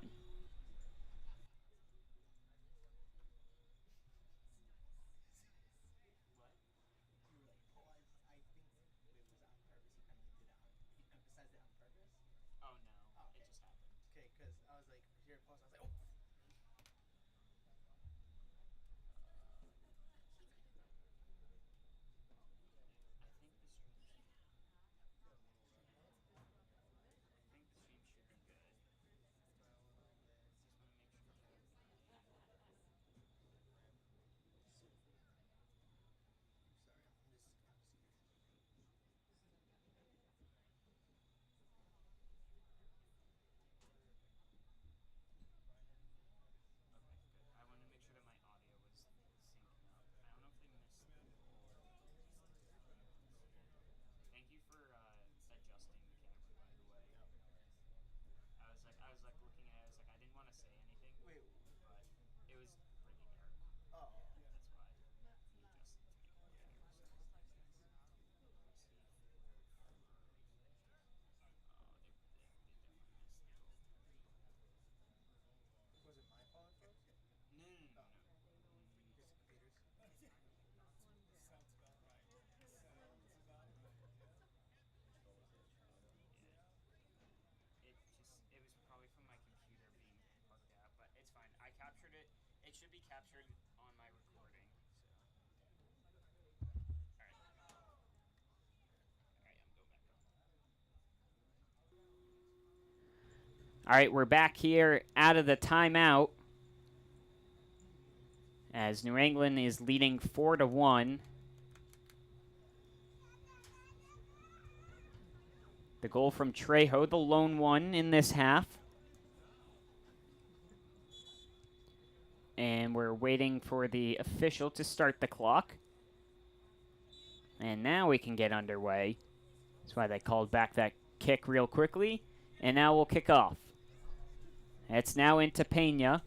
It should be captured on my recording. All right, we're back here out of the timeout as New England is leading 4-1. The goal from Trejo, the lone one in this half. And we're waiting for the official to start the clock. And now we can get underway. That's why they called back that kick real quickly. And now we'll kick off. It's now into Pena.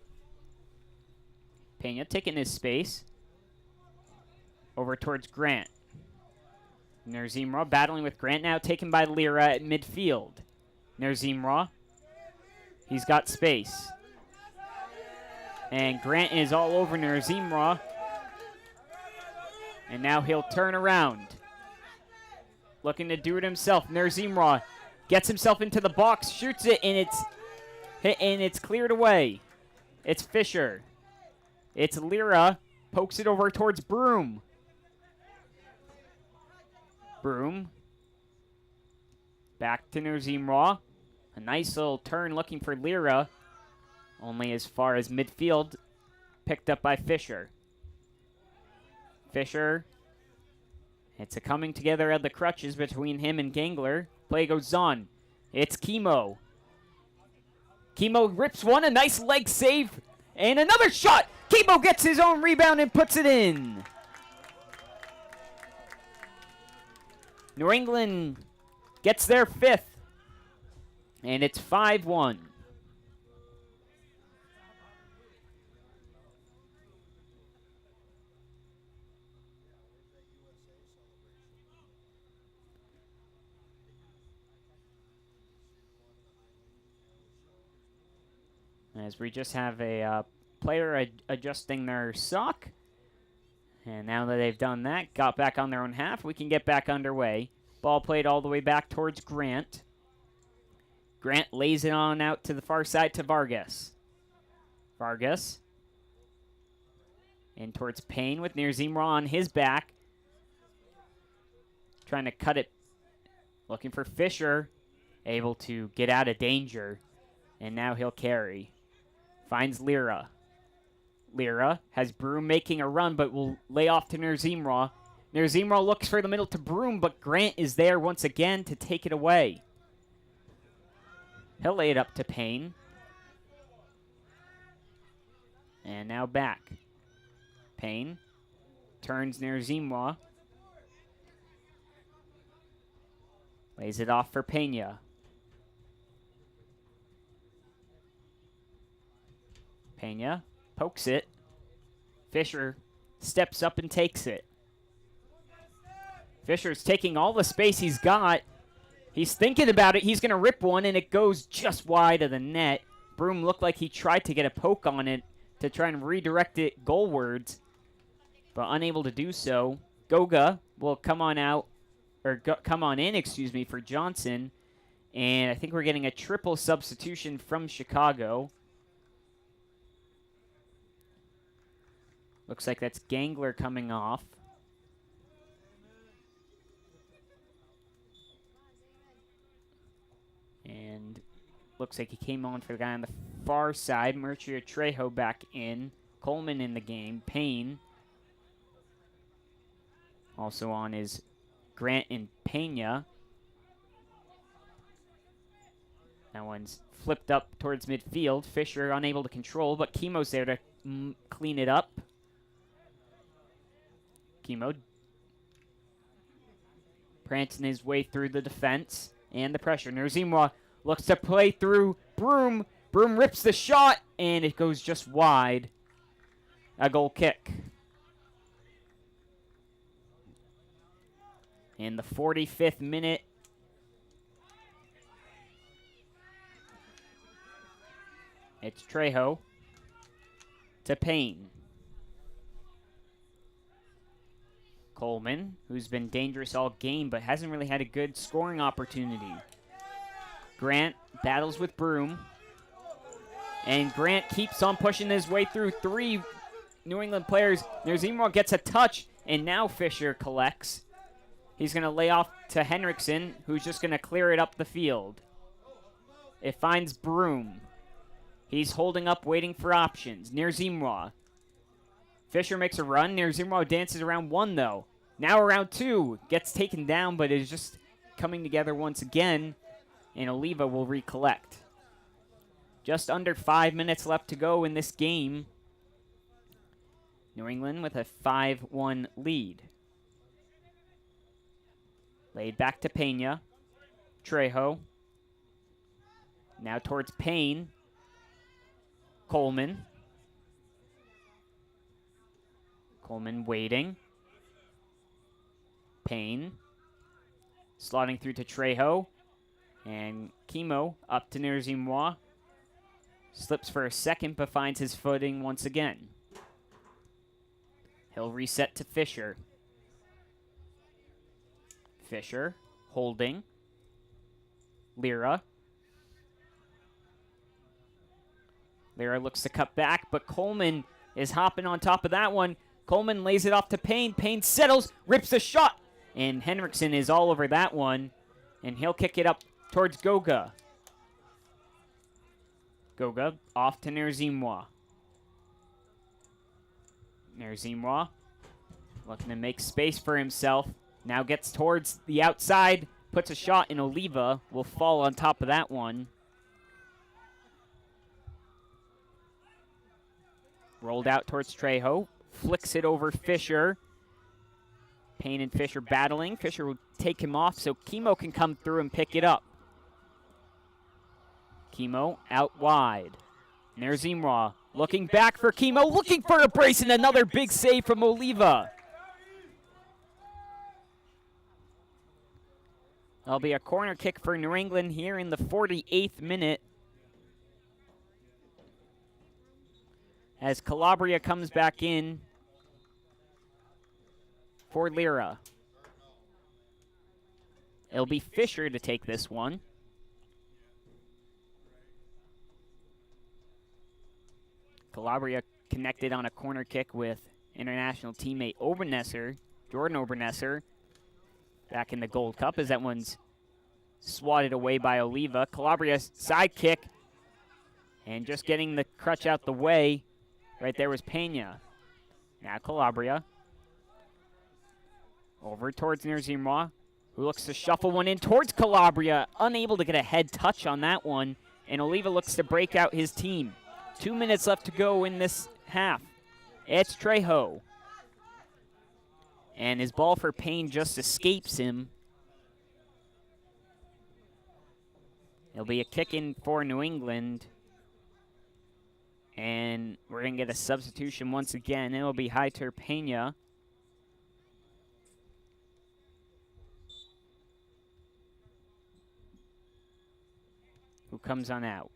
Pena taking his space. Over towards Grant. Nerzimra battling with Grant, now taken by Lira at midfield. Nerzimra. He's got space. And Grant is all over Nerzimra. And now he'll turn around. Looking to do it himself. Nerzimra gets himself into the box, shoots it, and it's cleared away. It's Fisher. It's Lira. Pokes it over towards Broom. Broom. Back to Nerzimra. A nice little turn looking for Lira. Only as far as midfield. Picked up by Fisher. Fisher. It's a coming together of the crutches between him and Gangler. Play goes on. It's Chemo. Chemo rips one. A nice leg save. And another shot. Chemo gets his own rebound and puts it in. New England gets their 5th. And it's 5-1. As we just have a player adjusting their sock. And now that they've done that, got back on their own half, we can get back underway. Ball played all the way back towards Grant. Grant lays it on out to the far side to Vargas. Vargas. In towards Payne with Nerzimra on his back. trying to cut it. Looking for Fisher. Able to get out of danger. And now he'll carry. Finds Lyra. Lyra has Broom making a run, but will lay off to Nerzimra. Nerzimra looks for the middle to Broom, but Grant is there once again to take it away. He'll lay it up to Payne. And now back. Payne turns Nerzimra. Lays it off for Pena. Pena pokes it. Fisher steps up and takes it. Fisher's taking all the space he's got. He's thinking about it. He's going to rip one, and it goes just wide of the net. Broom looked like he tried to get a poke on it to try and redirect it goalwards, but unable to do so. Goga will come on out, or come on in, excuse me, for Johnson. And I think we're getting a triple substitution from Chicago. Looks like that's Gangler coming off. And looks like he came on for the guy on the far side. Mercury Trejo back in. Coleman in the game. Payne. Also on is Grant and Pena. That one's flipped up towards midfield. Fisher unable to control, but Chemo's there to clean it up. Chemo prancing his way through the defense and the pressure. Nerzimra looks to play through Broom. Broom rips the shot, and it goes just wide. A goal kick. In the 45th minute, it's Trejo to Payne. Coleman, who's been dangerous all game but hasn't really had a good scoring opportunity. Grant battles with Broom. And Grant keeps on pushing his way through three New England players. Nerzimra gets a touch, and now Fisher collects. He's going to lay off to Henriksen, who's just going to clear it up the field. It finds Broom. He's holding up, waiting for options. Nerzimra. Fisher makes a run. Nerzimra dances around one, though. Now around two. Gets taken down, but is just coming together once again. And Oliva will recollect. Just under 5 minutes left to go in this game. New England with a 5-1 lead. Laid back to Pena. Trejo. Now towards Payne. Coleman. Coleman waiting. Payne. Slotting through to Trejo. And Chemo up to Nerzimra. Slips for a second, but finds his footing once again. He'll reset to Fisher. Fisher holding. Lyra. Lyra looks to cut back, but Coleman is hopping on top of that one. Coleman lays it off to Payne. Payne settles, rips the shot, and Henriksen is all over that one, and he'll kick it up towards Goga. Goga off to Nerzimra. Nerzimra looking to make space for himself. Now gets towards the outside, puts a shot, and Oliva will fall on top of that one. Rolled out towards Trejo. Flicks it over Fisher. Payne and Fisher battling. Fisher will take him off so Chemo can come through and pick it up. Chemo out wide. Nerzimra looking back for Chemo. Looking for a brace and another big save from Oliva. That'll be a corner kick for New England here in the 48th minute. As Calabria comes back in for Lyra. It'll be Fisher to take this one. Calabria connected on a corner kick with international teammate Jordan Obernesser. back in the Gold Cup as that one's swatted away by Oliva. Calabria side kick. And just getting the crutch out the way, right there was Pena. Now Calabria. Over towards Nerzimwa, who looks to shuffle one in towards Calabria. Unable to get a head touch on that one. And Oliva looks to break out his team. 2 minutes left to go in this half. It's Trejo. And his ball for Payne just escapes him. It'll be a kick in for New England. And we're going to get a substitution once again. It'll be Haitor Pena. Who comes on out.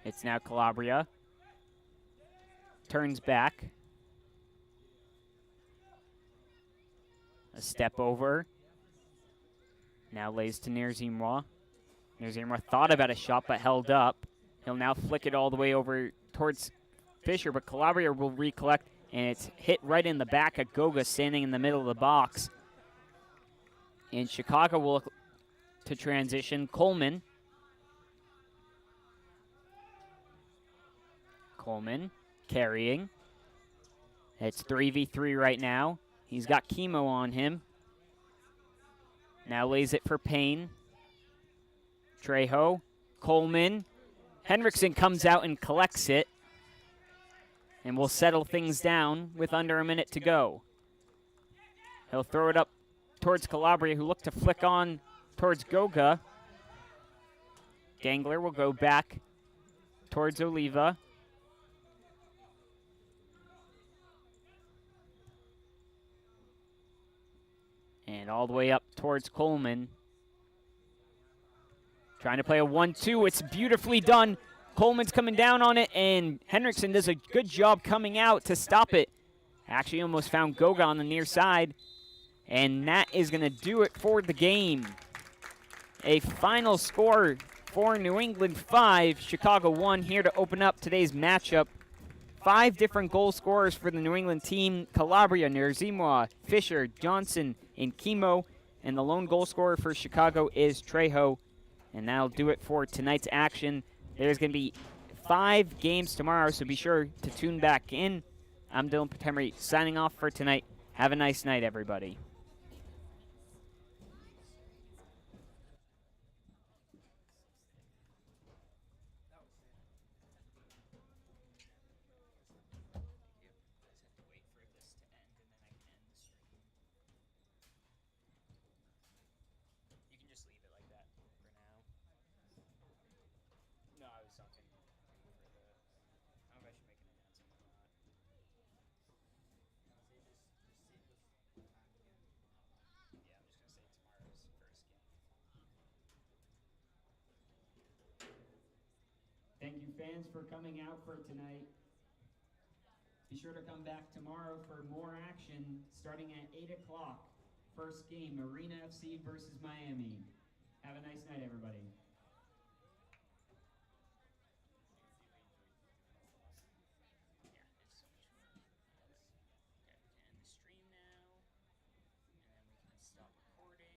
It's now Calabria. Turns back. A step over. Now lays to Nerzimwa. Nerzimwa thought about a shot but held up. He'll now flick it all the way over towards Fisher, but Calabria will recollect, and it's hit right in the back of Goga standing in the middle of the box. And Chicago will look to transition. Coleman. Coleman carrying. It's 3v3 right now. He's got chemo on him. Now lays it for Payne. Trejo. Coleman. Henriksen comes out and collects it. And will settle things down with under a minute to go. He'll throw it up towards Calabria, who looked to flick on towards Goga. Gangler will go back towards Oliva. And all the way up towards Coleman. Trying to play a 1-2. It's beautifully done. Coleman's coming down on it, and Henriksen does a good job coming out to stop it. Actually almost found Goga on the near side. And that is going to do it for the game. A final score for New England 5, Chicago 1 here to open up today's matchup. 5 different goal scorers for the New England team. Calabria, Nerzimwa, Fisher, Johnson, and Chemo. And the lone goal scorer for Chicago is Trejo. And that'll do it for tonight's action. There's going to be 5 games tomorrow, so be sure to tune back in. I'm Dylan Patemry signing off for tonight. Have a nice night, everybody. Thank you, fans, for coming out for tonight. Be sure to come back tomorrow for more action starting at 8 o'clock. First game, Marina FC versus Miami. Have a nice night, everybody.